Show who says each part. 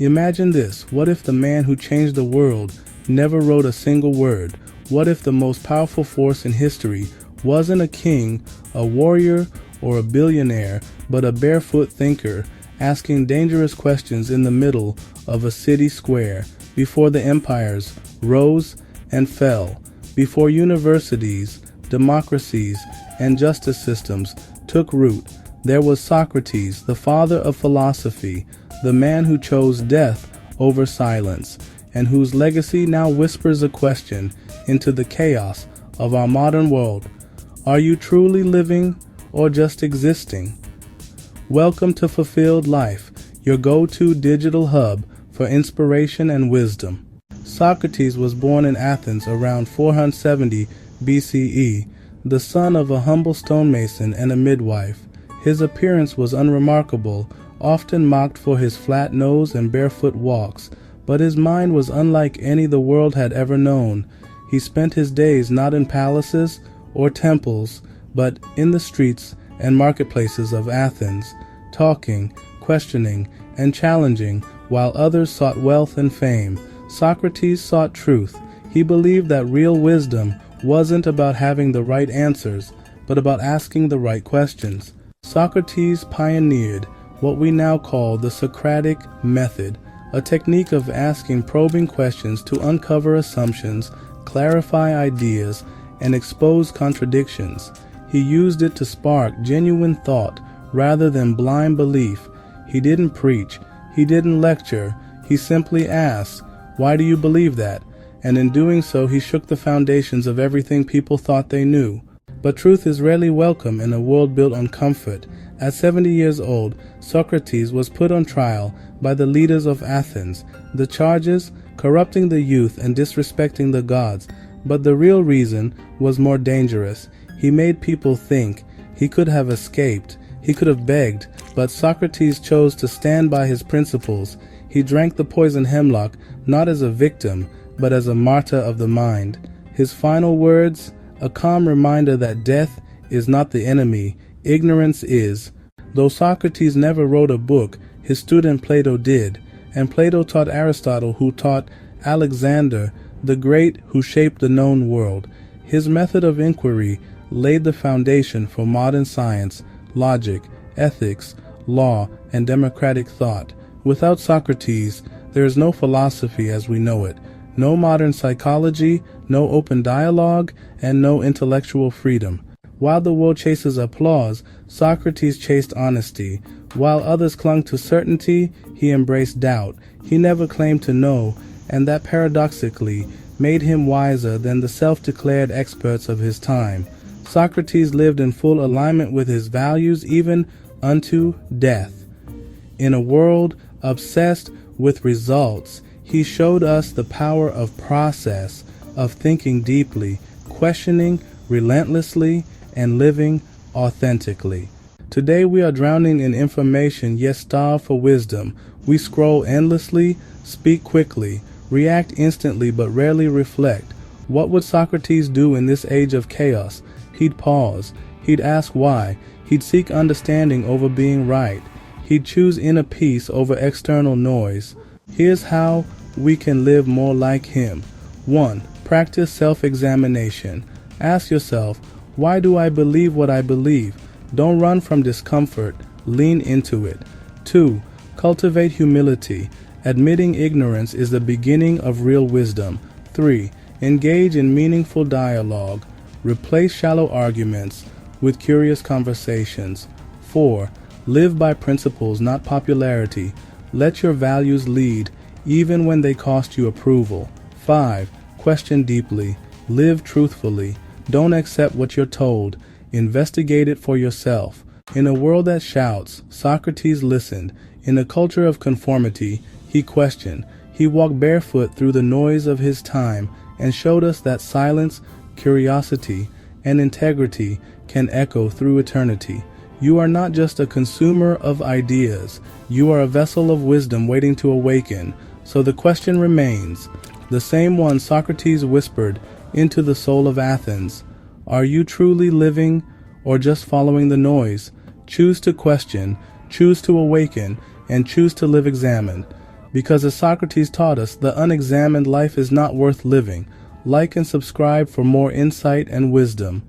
Speaker 1: Imagine this: what if the man who changed the world never wrote a single word? What if the most powerful force in history wasn't a king, a warrior, or a billionaire, but a barefoot thinker, asking dangerous questions in the middle of a city square, before the empires rose and fell, before universities, democracies, and justice systems took root? There was Socrates, the father of philosophy, the man who chose death over silence, and whose legacy now whispers a question into the chaos of our modern world. Are you truly living or just existing? Welcome to Fulfilled Life, your go-to digital hub for inspiration and wisdom. Socrates was born in Athens around 470 BCE, the son of a humble stonemason and a midwife. His appearance was unremarkable, often mocked for his flat nose and barefoot walks, but his mind was unlike any the world had ever known. He spent his days not in palaces or temples, but in the streets and marketplaces of Athens, talking, questioning, and challenging, while others sought wealth and fame. Socrates sought truth. He believed that real wisdom wasn't about having the right answers, but about asking the right questions. Socrates pioneered what we now call the Socratic method, a technique of asking probing questions to uncover assumptions, clarify ideas, and expose contradictions. He used it to spark genuine thought rather than blind belief. He didn't preach, he didn't lecture, he simply asked, "Why do you believe that?" And in doing so, he shook the foundations of everything people thought they knew. But truth is rarely welcome in a world built on comfort. At 70 years old, Socrates was put on trial by the leaders of Athens. The charges: corrupting the youth and disrespecting the gods. But the real reason was more dangerous. He made people think. He could have escaped. He could have begged. But Socrates chose to stand by his principles. He drank the poison hemlock not as a victim, but as a martyr of the mind. His final words: a calm reminder that death is not the enemy, ignorance is. Though Socrates never wrote a book, his student Plato did, and Plato taught Aristotle, who taught Alexander the Great, who shaped the known world. His method of inquiry laid the foundation for modern science, logic, ethics, law, and democratic thought. Without Socrates, there is no philosophy as we know it, no modern psychology, no open dialogue, and no intellectual freedom. While the world chases applause, Socrates chased honesty. While others clung to certainty, he embraced doubt. He never claimed to know, and that paradoxically made him wiser than the self-declared experts of his time. Socrates lived in full alignment with his values even unto death. In a world obsessed with results, he showed us the power of process, of thinking deeply, questioning relentlessly, and living authentically. Today we are drowning in information yet starve for wisdom. We scroll endlessly, speak quickly, react instantly but rarely reflect. What would Socrates do in this age of chaos? He'd pause. He'd ask why. He'd seek understanding over being right. He'd choose inner peace over external noise. Here's how we can live more like him. 1. Practice self-examination. Ask yourself, why do I believe what I believe? Don't run from discomfort. Lean into it. 2. Cultivate humility. Admitting ignorance is the beginning of real wisdom. 3. Engage in meaningful dialogue. Replace shallow arguments with curious conversations. 4. Live by principles, not popularity. Let your values lead, even when they cost you approval. 5. Question deeply. Live truthfully. Don't accept what you're told. Investigate it for yourself. In a world that shouts, Socrates listened. In a culture of conformity, he questioned. He walked barefoot through the noise of his time and showed us that silence, curiosity, and integrity can echo through eternity. You are not just a consumer of ideas. You are a vessel of wisdom waiting to awaken. So the question remains, the same one Socrates whispered into the soul of Athens. Are you truly living or just following the noise? Choose to question, choose to awaken, and choose to live examined. Because as Socrates taught us, the unexamined life is not worth living. Like and subscribe for more insight and wisdom.